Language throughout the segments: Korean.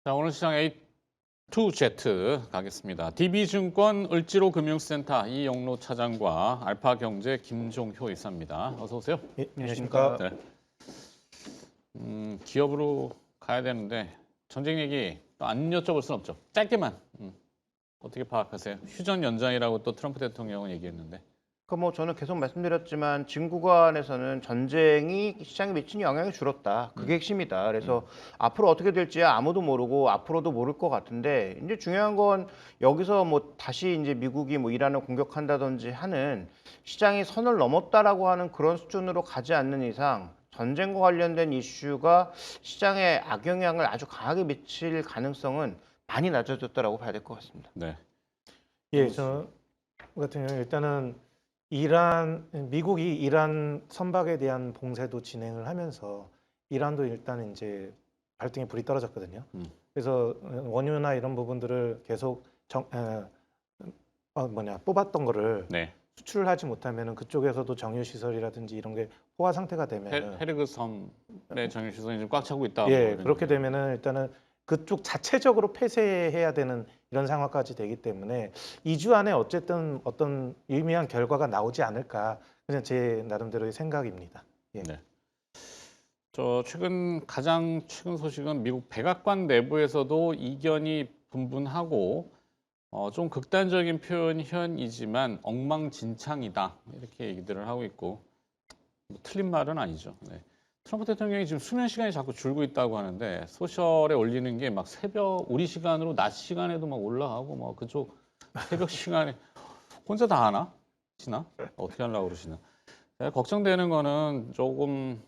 자, 오늘 시장 A2Z 가겠습니다. DB증권 을지로금융센터 이영로 차장과 알파경제 김종효 이사입니다. 어서 오세요. 예, 안녕하십니까. 네. 기업으로 가야 되는데 전쟁 얘기 또 안 여쭤볼 순 없죠. 짧게만 어떻게 파악하세요? 휴전 연장이라고 또 트럼프 대통령은 얘기했는데. 저는 계속 말씀드렸지만 지금 구간에서는 전쟁이 시장에 미치는 영향이 줄었다. 그게 핵심이다. 그래서 앞으로 어떻게 될지 아무도 모르고 앞으로도 모를 것 같은데 이제 중요한 건 여기서 다시 이제 미국이 이란을 공격한다든지 하는 시장이 선을 넘었다라고 하는 그런 수준으로 가지 않는 이상 전쟁과 관련된 이슈가 시장에 악영향을 아주 강하게 미칠 가능성은 많이 낮아졌다라고 봐야 될 것 같습니다. 네. 예, 저 같은 경우는 일단은 미국이 이란 선박에 대한 봉쇄도 진행을 하면서 이란도 일단 이제 발등에 불이 떨어졌거든요. 그래서 원유나 이런 부분들을 계속 뽑았던 거를 네. 수출을 하지 못하면은 그쪽에서도 정유 시설이라든지 이런 게 포화 상태가 되면 헤르그 섬의 정유 시설이 좀 꽉 차고 있다. 예, 그렇게 되면은 일단은 그쪽 자체적으로 폐쇄해야 되는 이런 상황까지 되기 때문에 2주 안에 어쨌든 어떤 유의미한 결과가 나오지 않을까, 그냥 제 나름대로의 생각입니다. 예. 네. 가장 최근 소식은 미국 백악관 내부에서도 이견이 분분하고 좀 극단적인 표현이지만 엉망진창이다 이렇게 얘기들을 하고 있고 틀린 말은 아니죠. 네. 트럼프 대통령이 지금 수면 시간이 자꾸 줄고 있다고 하는데 소셜에 올리는 게 막 새벽 우리 시간으로 낮 시간에도 막 올라가고 막 그쪽 새벽 시간에 혼자 다 하나? 시나? 어떻게 하려고 그러시나? 제가 걱정되는 거는 조금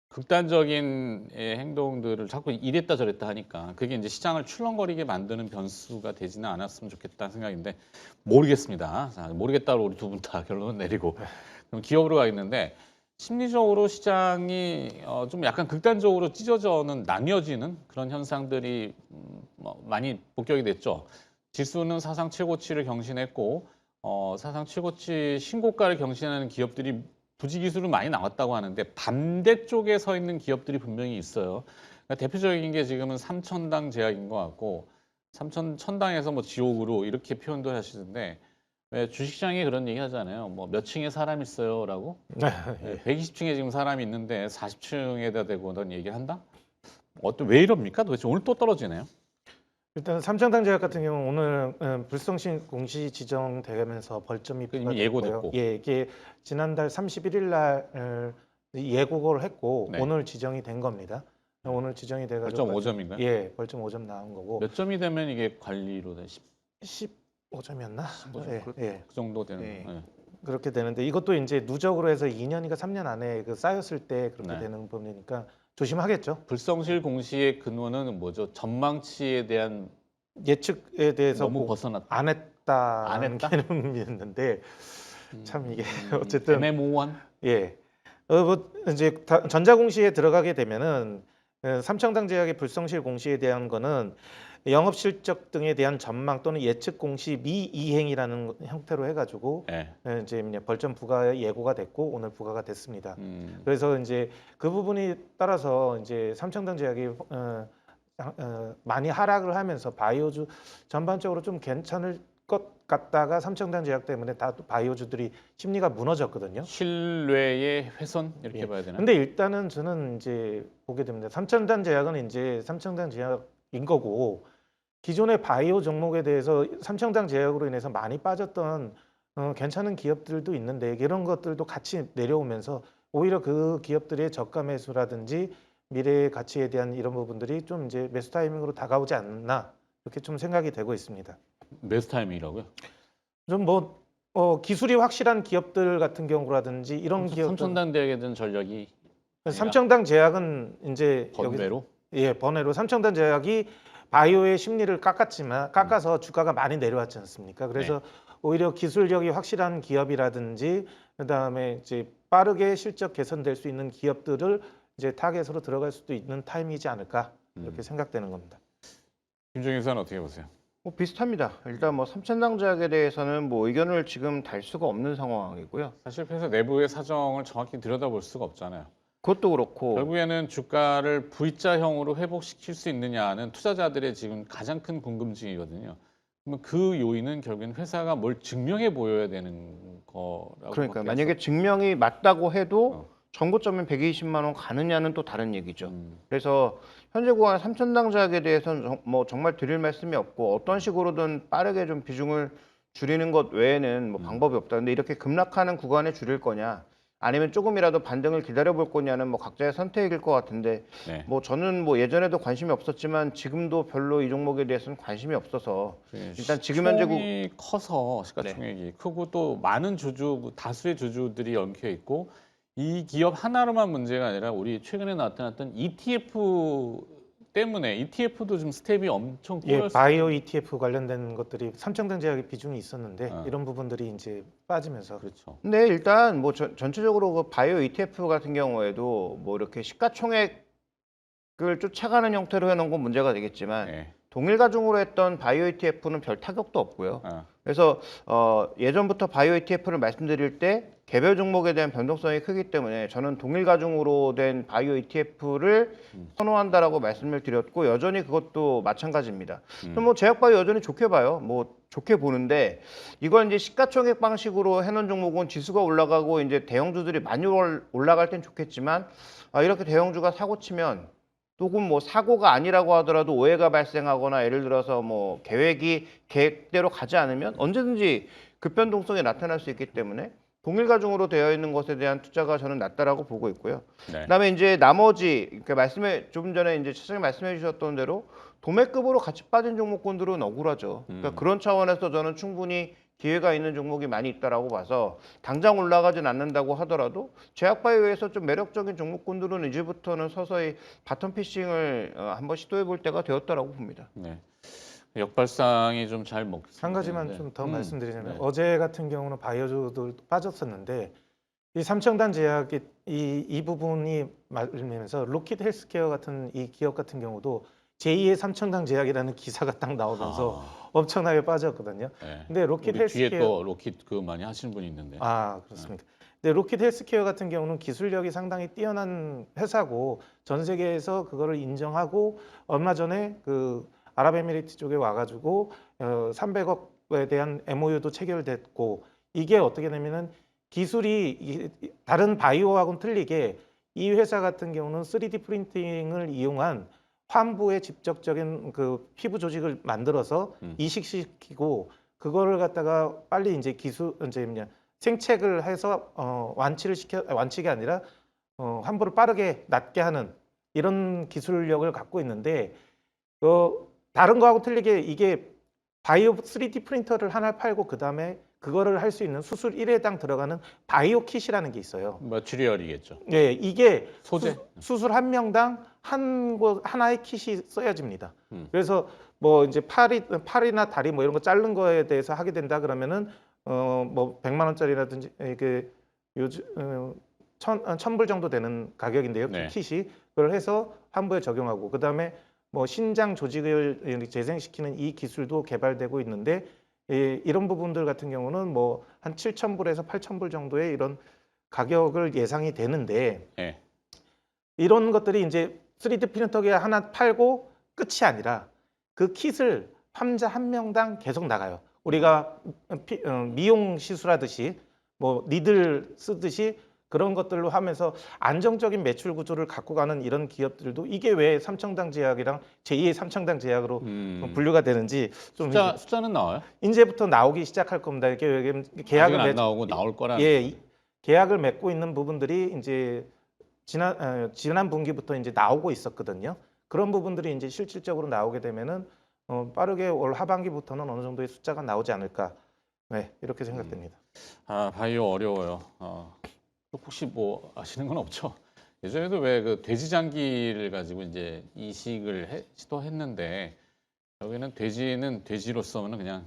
극단적인 행동들을 자꾸 이랬다 저랬다 하니까 그게 이제 시장을 출렁거리게 만드는 변수가 되지는 않았으면 좋겠다는 생각인데 모르겠습니다. 자, 모르겠다고 우리 두 분 다 결론을 내리고 그럼 기업으로 가겠는데 심리적으로 시장이 좀 약간 극단적으로 찢어져는 나뉘어지는 그런 현상들이 많이 목격이 됐죠. 지수는 사상 최고치를 경신했고 사상 최고치 신고가를 경신하는 기업들이 부지기수로 많이 나왔다고 하는데 반대쪽에 서 있는 기업들이 분명히 있어요. 그러니까 대표적인 게 지금은 삼천당 제약인 것 같고 천당에서 지옥으로 이렇게 표현도 하시는데 왜 주식시장에 그런 얘기 하잖아요. 몇 층에 사람 있어요라고. 120층에 지금 사람이 있는데 40층에다 대고 넌 얘기를 한다? 왜 이럽니까? 도대체 오늘 또 떨어지네요. 일단 삼천당 제약 같은 경우 오늘 불성실 공시 지정되면서 벌점이 이미 예고됐고. 예, 이게 지난달 31일 날 예고를 했고 네. 오늘 지정이 된 겁니다. 오늘 지정이 돼가지고 벌점 5점인가요? 예, 벌점 5점 나온 거고. 몇 점이 되면 이게 관리로 돼? 15점이었나? 15점? 예, 예. 그 정도 되는 네. 거예요. 그렇게 되는데 이것도 이제 누적으로 해서 2년인가 3년 안에 쌓였을 때 그렇게 네. 되는 부분이니까 조심하겠죠. 불성실 공시의 근원은 뭐죠? 전망치에 대한 예측에 대해서 너무 벗어났다. 안 했다는 안 했다? 개념이었는데 참 이게 어쨌든 애매모호한? 예. 이제 전자공시에 들어가게 되면은 삼청당 제약의 불성실 공시에 대한 거는 영업 실적 등에 대한 전망 또는 예측 공시 미이행이라는 형태로 해가지고 네. 이제 벌점 부과 예고가 됐고 오늘 부과가 됐습니다. 그래서 이제 그 부분이 따라서 이제 삼청당 제약이 많이 하락을 하면서 바이오주 전반적으로 좀 괜찮을 것 같다가 삼청당 제약 때문에 다 바이오주들이 심리가 무너졌거든요. 신뢰의 훼손 이렇게 예. 봐야 되나? 근데 일단은 저는 이제 보게 됩니다. 삼청당 제약은 이제 삼청당 제약인 거고 기존의 바이오 종목에 대해서 삼청당 제약으로 인해서 많이 빠졌던 괜찮은 기업들도 있는데 이런 것들도 같이 내려오면서 오히려 그 기업들의 저가 매수라든지 미래의 가치에 대한 이런 부분들이 좀 이제 매수 타이밍으로 다가오지 않나 이렇게 좀 생각이 되고 있습니다. 매수 타이밍이라고요? 좀 기술이 확실한 기업들 같은 경우라든지 이런 기업 삼천당 대학에 대한 전략이 삼청당 제약은 이제 번외로? 번외로 삼청당 제약이 바이오의 심리를 깎아서 주가가 많이 내려왔지 않습니까? 그래서 오히려 기술력이 확실한 기업이라든지 그다음에 이제 빠르게 실적 개선될 수 있는 기업들을 이제 타겟으로 들어갈 수도 있는 타임이지 않을까 이렇게 생각되는 겁니다. 김종인 의사는 어떻게 보세요? 비슷합니다. 일단 삼천당 제약에 대해서는 의견을 지금 달 수가 없는 상황이고요. 사실 회사 내부의 사정을 정확히 들여다볼 수가 없잖아요. 그것도 그렇고 결국에는 주가를 V자형으로 회복시킬 수 있느냐는 투자자들의 지금 가장 큰 궁금증이거든요. 그러면 그 요인은 결국엔 회사가 뭘 증명해 보여야 되는 거라고. 그러니까 만약에 증명이 맞다고 해도 정고점은 120만 원 가느냐는 또 다른 얘기죠. 그래서 현재 구간 3천당 제약에 대해서는 뭐 정말 드릴 말씀이 없고 어떤 식으로든 빠르게 좀 비중을 줄이는 것 외에는 뭐 방법이 없다. 근데 이렇게 급락하는 구간에 줄일 거냐 아니면 조금이라도 반등을 기다려볼 거냐는 뭐 각자의 선택일 것 같은데 네. 뭐 저는 뭐 예전에도 관심이 없었지만 지금도 별로 이 종목에 대해서는 관심이 없어서 일단 지금 현재 시총이 커서 시가총액이 크고 또 많은 주주 다수의 주주들이 엉켜 있고 이 기업 하나로만 문제가 아니라 우리 최근에 나타났던 ETF 때문에 ETF도 좀 스텝이 엄청 예, 꼬였어요. 바이오 ETF 관련된 것들이 삼청당 제약의 비중이 있었는데 아. 이런 부분들이 이제 빠지면서 그렇죠. 근데 일단 뭐 전체적으로 그 바이오 ETF 같은 경우에도 뭐 이렇게 시가총액을 쫓아가는 형태로 해놓은 건 문제가 되겠지만 네. 동일 가중으로 했던 바이오 ETF는 별 타격도 없고요. 아, 그래서 예전부터 바이오 ETF를 말씀드릴 때 개별 종목에 대한 변동성이 크기 때문에 저는 동일 가중으로 된 바이오 ETF를 선호한다라고 말씀을 드렸고 여전히 그것도 마찬가지입니다. 그럼 뭐 제약바이오 여전히 좋게 봐요. 뭐 좋게 보는데 이건 이제 시가총액 방식으로 해놓은 종목은 지수가 올라가고 이제 대형주들이 많이 올라갈 땐 좋겠지만 이렇게 대형주가 사고 치면 혹은 뭐 사고가 아니라고 하더라도 오해가 발생하거나 예를 들어서 뭐 계획대로 가지 않으면 언제든지 급변동성이 나타날 수 있기 때문에 동일 가중으로 되어 있는 것에 대한 투자가 저는 낫다라고 보고 있고요. 네. 그다음에 이제 나머지 그러니까 좀 전에 이제 차장님 말씀해 주셨던 대로 도매급으로 같이 빠진 종목군들은 억울하죠. 그러니까 그런 차원에서 저는 충분히 기회가 있는 종목이 많이 있다라고 봐서 당장 올라가진 않는다고 하더라도 제약바이오에서 좀 매력적인 종목군들은 이제부터는 서서히 바텀 피싱을 한번 시도해 볼 때가 되었다라고 봅니다. 네. 역발상이 좀 잘 먹. 한 가지만 좀 더 말씀드리자면 네. 어제 같은 경우는 바이오주도 빠졌었는데 이 삼청단 제약이 이 부분이 말면서 로킷 헬스케어 같은 이 기업 같은 경우도 제2의 삼청당 제약이라는 기사가 딱 나오면서 엄청나게 빠졌거든요. 네. 근데 로킷 우리 뒤에 헬스케어 또 로킷 그 많이 하시는 분이 있는데. 그렇습니까? 근데 로킷 헬스케어 같은 경우는 기술력이 상당히 뛰어난 회사고 전 세계에서 그거를 인정하고 얼마 전에 그 아랍에미리트 쪽에 와가지고 300억에 대한 MOU도 체결됐고 이게 어떻게 되면은 기술이 다른 바이오하고는 틀리게 이 회사 같은 경우는 3D 프린팅을 이용한 환부의 직접적인 그 피부 조직을 만들어서 이식시키고 그거를 갖다가 빨리 이제 이제 뭐냐 생책을 해서 완치가 아니라 환부를 빠르게 낫게 하는 이런 기술력을 갖고 있는데 다른 거하고 틀리게 이게 바이오 3D 프린터를 하나 팔고 그다음에 그거를 할 수 있는 수술 1회당 들어가는 바이오 kit이라는 게 있어요. 머티리얼이겠죠. 예, 이게 소재. 수술 한 명당 하나의 kit이 써야집니다. 그래서 뭐 이제 팔이나 다리 뭐 이런 거 자른 거에 대해서 하게 된다 그러면은 뭐 100만 원짜리라든지 이게 요즘 1,000불 정도 되는 가격인데요. 네. kit이 그걸 해서 환부에 적용하고 그다음에 뭐 신장 조직을 재생시키는 이 기술도 개발되고 있는데 이런 부분들 같은 경우는 뭐 한 7,000불에서 8,000불 정도의 이런 가격을 예상이 되는데 네. 이런 것들이 이제 3D 프린터기에 하나 팔고 끝이 아니라 그 킷을 환자 한 명당 계속 나가요. 우리가 미용 시술하듯이 뭐 니들 쓰듯이 그런 것들로 하면서 안정적인 매출 구조를 갖고 가는 이런 기업들도 이게 왜 삼청당 제약이랑 제2의 삼청당 제약으로 분류가 되는지 좀 숫자는 나와요? 이제부터 나오기 시작할 겁니다. 이렇게 아직은 안 나오고 나올 거라는. 예, 계약을 맺고 있는 부분들이 이제 지난 분기부터 이제 나오고 있었거든요. 그런 부분들이 이제 실질적으로 나오게 되면은 빠르게 올 하반기부터는 어느 정도의 숫자가 나오지 않을까. 네, 이렇게 생각됩니다. 바이오 어려워요. 혹시 뭐 아시는 건 없죠? 예전에도 왜 그 돼지 장기를 가지고 이제 이식을 시도했는데 여기는 돼지는 돼지로서는 그냥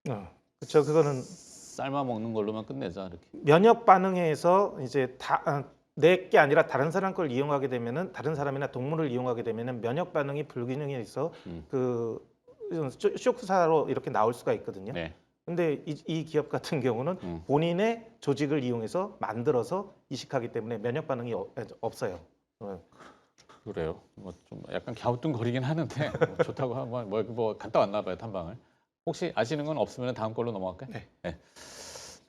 그렇죠. 그거는 삶아 먹는 걸로만 끝내자 이렇게. 면역 반응에서 이제 내 게 아니라 다른 사람 걸 이용하게 되면은 다른 사람이나 동물을 이용하게 되면은 면역 반응이 불균형이 있어 그 쇼크사로 이렇게 나올 수가 있거든요. 네. 근데 이 기업 같은 경우는 본인의 조직을 이용해서 만들어서 이식하기 때문에 면역 반응이 없어요. 그래요. 뭐 좀 약간 갸우뚱거리긴 하는데 뭐 좋다고 하고 뭐 갔다 왔나 봐요 탐방을. 혹시 아시는 건 없으면 다음 걸로 넘어갈까요? 네.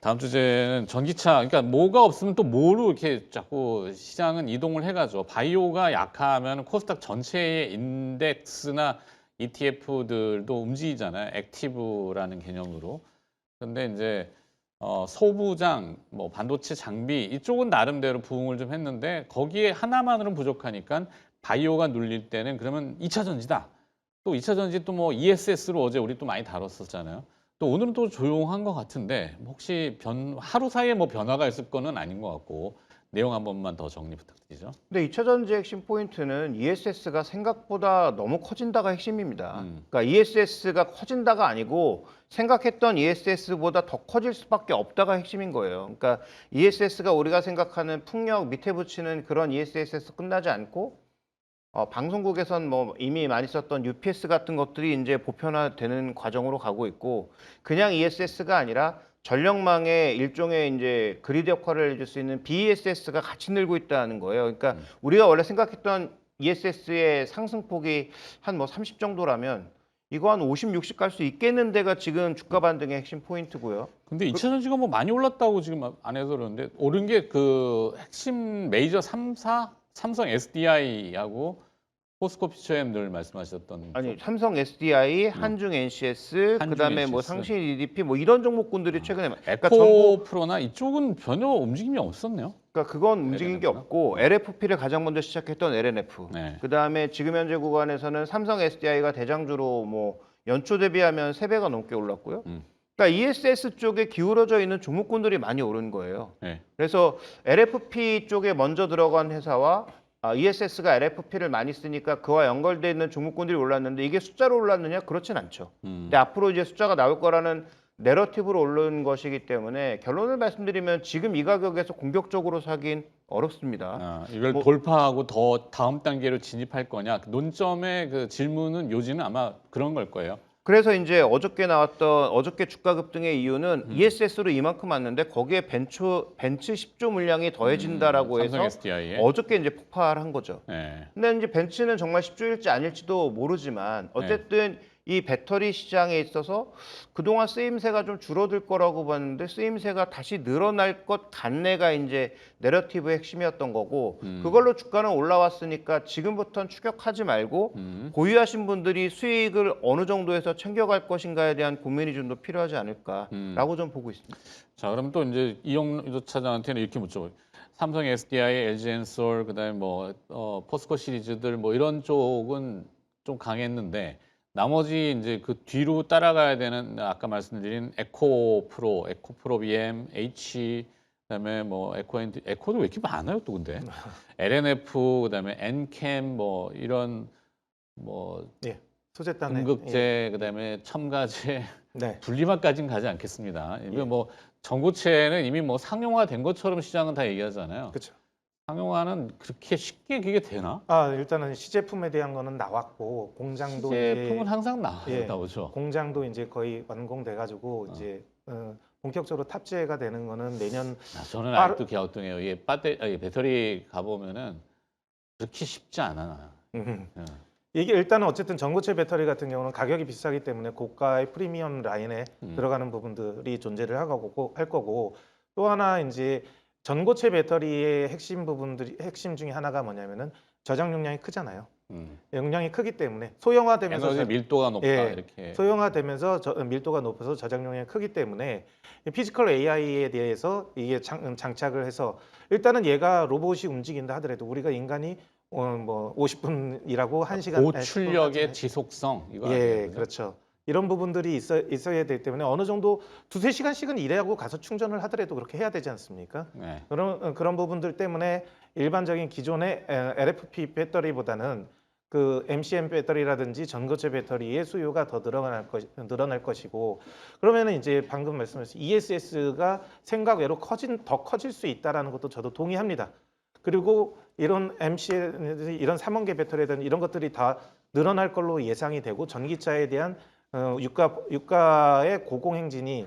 다음 주제는 전기차. 그러니까 뭐가 없으면 또 뭐로 이렇게 자꾸 시장은 이동을 해가죠. 바이오가 약하면 코스닥 전체의 인덱스나 ETF들도 움직이잖아요. 액티브라는 개념으로. 근데 이제 소부장, 뭐 반도체 장비 이쪽은 나름대로 부응을 좀 했는데 거기에 하나만으로는 부족하니까 바이오가 눌릴 때는 그러면 2차 전지다. 또 2차 전지 또 뭐 ESS로 어제 우리 또 많이 다뤘었잖아요. 또 오늘은 또 조용한 것 같은데 혹시 하루 사이에 뭐 변화가 있을 거는 아닌 것 같고 내용 한 번만 더 정리 부탁드리죠. 근데 2차 전지 핵심 포인트는 ESS가 생각보다 너무 커진다가 핵심입니다. 그러니까 ESS가 커진다가 아니고 생각했던 ESS보다 더 커질 수밖에 없다가 핵심인 거예요. 그러니까 ESS가 우리가 생각하는 풍력 밑에 붙이는 그런 ESS에서 끝나지 않고 방송국에선 뭐 이미 많이 썼던 UPS 같은 것들이 이제 보편화되는 과정으로 가고 있고 그냥 ESS가 아니라 전력망의 일종의 이제 그리드 역할을 해줄 수 있는 BESS가 같이 늘고 있다는 거예요. 그러니까 우리가 원래 생각했던 ESS의 상승폭이 한 뭐 30 정도라면 이거 한 50, 60 갈 수 있겠는데가 지금 주가 반등의 핵심 포인트고요. 근데 2차 전지가 뭐 많이 올랐다고 지금 안 해서 그러는데 오른 게 그 핵심 메이저 3사 삼성 SDI하고 포스코 피처엠 늘 말씀하셨던 아니 삼성 SDI, 한중 NCS, 한중 그다음에 뭐 NCS. 상신 EDP 뭐 이런 종목군들이 최근에 그러니까 전국 에코프로나 이쪽은 전혀 움직임이 없었네요. 그러니까 그건 움직인 게 LNF 나? 없고 LFP를 가장 먼저 시작했던 LNF. 네. 그다음에 지금 현재 구간에서는 삼성 SDI가 대장주로 뭐 연초 대비하면 3배가 넘게 올랐고요. 그러니까 ESS 쪽에 기울어져 있는 종목군들이 많이 오른 거예요. 네. 그래서 LFP 쪽에 먼저 들어간 회사와 ESS가 LFP를 많이 쓰니까 그와 연결되어 있는 종목군들이 올랐는데 이게 숫자로 올랐느냐? 그렇진 않죠. 근데 앞으로 이제 숫자가 나올 거라는 내러티브로 오른 것이기 때문에 결론을 말씀드리면 지금 이 가격에서 공격적으로 사긴 어렵습니다. 이걸 뭐- 돌파하고 더 다음 단계로 진입할 거냐. 논점의 그 질문은 요지는 아마 그런 걸 거예요. 그래서 이제 어저께 주가 급등의 이유는 ESS로 이만큼 왔는데 거기에 벤츠 10조 물량이 더해진다라고 삼성 해서 SDI에. 어저께 이제 폭발한 거죠. 네. 근데 이제 벤츠는 정말 10조일지 아닐지도 모르지만 어쨌든 이 배터리 시장에 있어서 그동안 쓰임새가 좀 줄어들 거라고 봤는데 쓰임새가 다시 늘어날 것 같네가 이제 내러티브의 핵심이었던 거고 그걸로 주가는 올라왔으니까 지금부터는 추격하지 말고 보유하신 분들이 수익을 어느 정도에서 챙겨갈 것인가에 대한 고민이 좀 더 필요하지 않을까라고 좀 보고 있습니다. 자, 그럼 또 이제 이영도 차장한테는 이렇게 묻죠. 삼성 SDI, LG엔솔, 그다음에 뭐 포스코 시리즈들 뭐 이런 쪽은 좀 강했는데 나머지 이제 그 뒤로 따라가야 되는 아까 말씀드린 에코프로 BM, H 그다음에 뭐 에코도 왜 이렇게 많아요 또 근데 LNF 그다음에 엔캠 뭐 이런 뭐 소재단에 음극재 그다음에 첨가제 네. 분리막까지는 가지 않겠습니다. 이거 뭐 전고체는 이미 뭐 상용화된 것처럼 시장은 다 얘기하잖아요. 그렇죠. 상용화는 그렇게 쉽게 그게 되나? 일단은 시제품에 대한 거는 나왔고 공장도 제품은 이제 항상 예, 나오죠. 공장도 이제 거의 완공돼 가지고 이제 본격적으로 탑재가 되는 거는 내년 저는 아직도 갸우뚱해요. 이게 배터리 가보면은 그렇게 쉽지 않아. 예. 이게 일단은 어쨌든 전고체 배터리 같은 경우는 가격이 비싸기 때문에 고가의 프리미엄 라인에 들어가는 부분들이 존재를 할 거고 또 하나 이제 전고체 배터리의 핵심 중에 하나가 뭐냐면은 저장 용량이 크잖아요. 용량이 크기 때문에 소형화되면서 에너지 밀도가 높다 이렇게. 소형화되면서 밀도가 높아서 저장 용량이 크기 때문에 피지컬 AI에 대해서 이게 장착을 해서 일단은 얘가 로봇이 움직인다 하더라도 우리가 인간이 뭐 50분 일하고 1시간 고출력의 지속성 이거 아니에요? 그렇죠. 이런 부분들이 있어야 되기 때문에 어느 정도 2-3시간씩은 일하고 가서 충전을 하더라도 그렇게 해야 되지 않습니까? 네. 그런 부분들 때문에 일반적인 기존의 LFP 배터리보다는 그 MCM 배터리라든지 전고체 배터리의 수요가 더 늘어날 것이고 그러면은 이제 방금 말씀하신 ESS가 생각 외로 더 커질 수 있다라는 것도 저도 동의합니다. 그리고 이런 MCM 이런 삼원계 배터리든 이런 것들이 다 늘어날 걸로 예상이 되고 전기차에 대한 유가의 고공행진이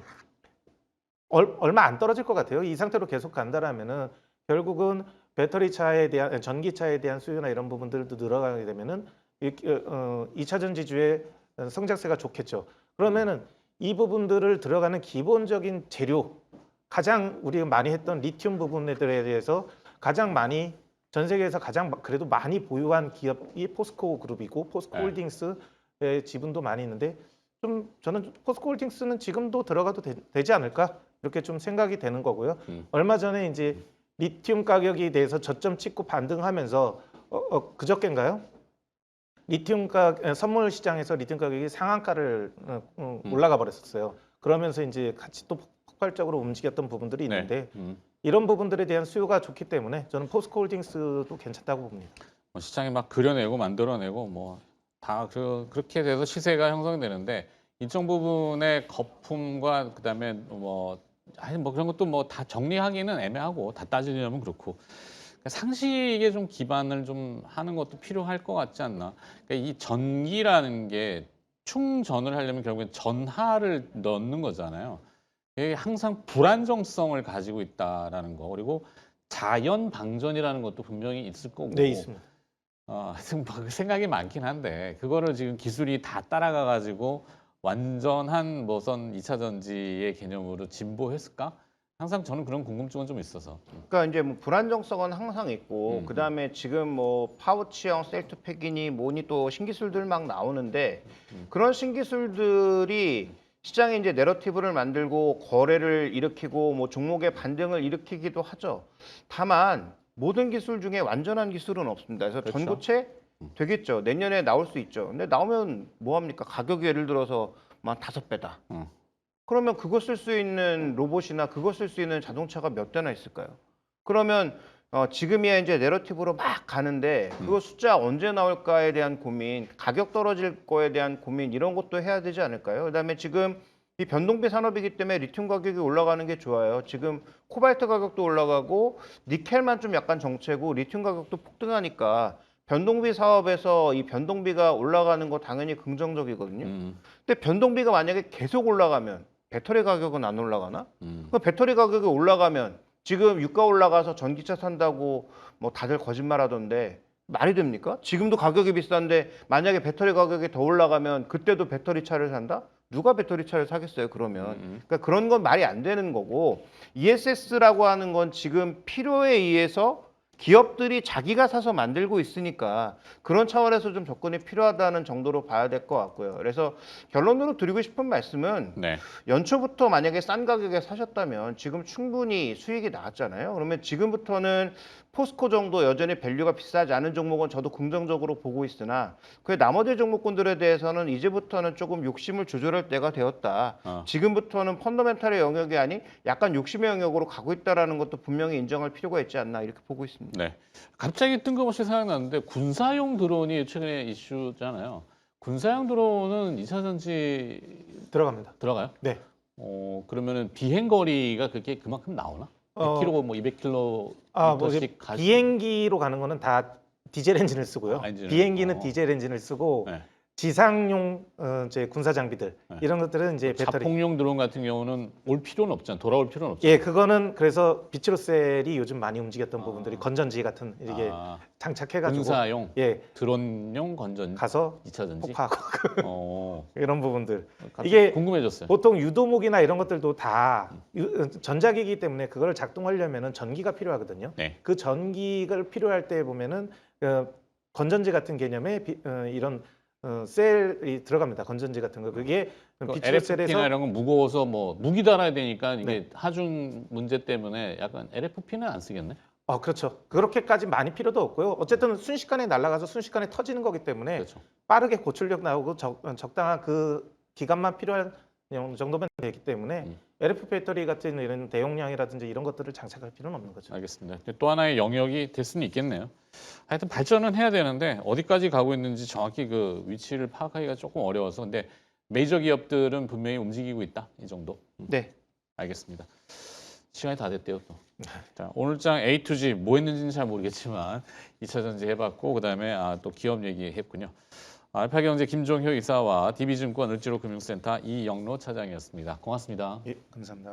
얼마 안 떨어질 것 같아요. 이 상태로 계속 간다라면은 결국은 배터리차에 대한 전기차에 대한 수요나 이런 부분들도 늘어가게 되면은 2차 전지주의 성장세가 좋겠죠. 그러면은 이 부분들을 들어가는 기본적인 재료 가장 우리가 많이 했던 리튬 부분들에 대해서 가장 많이 전 세계에서 가장 그래도 많이 보유한 기업이 포스코 그룹이고 포스코 네. 홀딩스의 지분도 많이 있는데 좀 저는 포스코 홀딩스는 지금도 들어가도 되지 않을까 이렇게 좀 생각이 되는 거고요. 얼마 전에 이제 리튬 가격에 대해서 저점 찍고 반등하면서 그저께인가요? 선물 시장에서 리튬 가격이 상한가를 올라가 버렸었어요. 그러면서 이제 같이 또 폭발적으로 움직였던 부분들이 네. 있는데 이런 부분들에 대한 수요가 좋기 때문에 저는 포스코 홀딩스도 괜찮다고 봅니다. 뭐 시장이 막 그려내고 만들어내고 뭐 다 그렇게 돼서 시세가 형성되는데 일정 부분의 거품과 그다음에 뭐 아니 뭐 그런 것도 뭐 다 정리하기는 애매하고 다 따지려면 그렇고 그러니까 상식에 좀 기반을 좀 하는 것도 필요할 것 같지 않나? 그러니까 이 전기라는 게 충전을 하려면 결국엔 전하를 넣는 거잖아요. 이게 항상 불안정성을 가지고 있다라는 거 그리고 자연 방전이라는 것도 분명히 있을 거고. 네, 있습니다. 하여튼 뭐 생각이 많긴 한데 그거를 지금 기술이 다 따라가 가지고 완전한 뭐선 2차 전지의 개념으로 진보했을까? 항상 저는 그런 궁금증은 좀 있어서. 그러니까 이제 뭐 불안정성은 항상 있고 그다음에 지금 뭐 파우치형 셀투팩이니 뭐니 또 신기술들 막 나오는데 그런 신기술들이 시장에 이제 내러티브를 만들고 거래를 일으키고 뭐 종목의 반등을 일으키기도 하죠. 다만 모든 기술 중에 완전한 기술은 없습니다. 그래서 그렇죠. 전고체 되겠죠. 내년에 나올 수 있죠. 근데 나오면 뭐 합니까? 가격이 예를 들어서 만 5배다. 그러면 그거 쓸 수 있는 로봇이나 그거 쓸 수 있는 자동차가 몇 대나 있을까요? 그러면 지금이야 이제 내러티브로 막 가는데 그거 숫자 언제 나올까에 대한 고민, 가격 떨어질 거에 대한 고민 이런 것도 해야 되지 않을까요? 그다음에 지금 이 변동비 산업이기 때문에 리튬 가격이 올라가는 게 좋아요. 지금 코발트 가격도 올라가고 니켈만 좀 약간 정체고 리튬 가격도 폭등하니까 변동비 사업에서 이 변동비가 올라가는 거 당연히 긍정적이거든요. 근데 변동비가 만약에 계속 올라가면 배터리 가격은 안 올라가나? 그 배터리 가격이 올라가면 지금 유가 올라가서 전기차 산다고 뭐 다들 거짓말하던데 말이 됩니까? 지금도 가격이 비싼데 만약에 배터리 가격이 더 올라가면 그때도 배터리 차를 산다? 누가 배터리 차를 사겠어요, 그러면. 그러니까 그런 건 말이 안 되는 거고 ESS라고 하는 건 지금 필요에 의해서 기업들이 자기가 사서 만들고 있으니까 그런 차원에서 좀 접근이 필요하다는 정도로 봐야 될 것 같고요. 그래서 결론으로 드리고 싶은 말씀은 네. 연초부터 만약에 싼 가격에 사셨다면 지금 충분히 수익이 나왔잖아요. 그러면 지금부터는 포스코 정도 여전히 밸류가 비싸지 않은 종목은 저도 긍정적으로 보고 있으나 그 나머지 종목군들에 대해서는 이제부터는 조금 욕심을 조절할 때가 되었다. 지금부터는 펀더멘탈의 영역이 아닌 약간 욕심의 영역으로 가고 있다는 것도 분명히 인정할 필요가 있지 않나 이렇게 보고 있습니다. 네. 갑자기 뜬금없이 생각났는데 군사용 드론이 최근에 이슈잖아요. 군사용 드론은 2차 전지 들어갑니다. 들어가요? 네. 그러면은 비행 거리가 그게 그만큼 나오나? 100km 뭐 200km씩 비행기로 가는 거는 다 디젤 엔진을 쓰고요. 엔진을. 비행기는 디젤 엔진을 쓰고 네. 지상용 이제 군사 장비들 이런 것들은 이제 배터리. 자폭용 드론 같은 경우는 올 필요는 없잖아. 돌아올 필요는 없잖아. 예, 그거는 그래서 비치로셀이 요즘 많이 움직였던 부분들이 건전지 같은 이게 장착해가지고 군사용 예 드론용 건전지 가서 2차 전지. 폭파하고 이런 부분들 이게 궁금해졌어요. 보통 유도목이나 이런 것들도 다 전자기기 때문에 그걸 작동하려면은 전기가 필요하거든요. 네. 그 전기가 필요할 때 보면은 건전지 같은 개념의 이런 셀이 들어갑니다. 건전지 같은 거 그게 비치로셀에서 LFP나 이런 건 무거워서 뭐 무기 달아야 되니까 이게 하중 문제 때문에 약간 LFP는 안 쓰겠네. 그렇죠. 그렇게까지 많이 필요도 없고요. 어쨌든 순식간에 날아가서 순식간에 터지는 거기 때문에 그렇죠. 빠르게 고출력 나오고 적당한 그 기간만 필요한 정도면 되기 때문에 LF 배터리 같은 이런 대용량이라든지 이런 것들을 장착할 필요는 없는 거죠. 알겠습니다. 또 하나의 영역이 될 수는 있겠네요. 하여튼 발전은 해야 되는데 어디까지 가고 있는지 정확히 그 위치를 파악하기가 조금 어려워서 근데 메이저 기업들은 분명히 움직이고 있다. 이 정도. 네. 알겠습니다. 시간이 다 됐대요 또. 자, 오늘 장 A to G 뭐 했는지는 잘 모르겠지만 2차 전지 해봤고 그다음에 또 기업 얘기했군요. 알파경제 김종효 이사와 DB증권 을지로금융센터 이영로 차장이었습니다. 고맙습니다. 예, 감사합니다.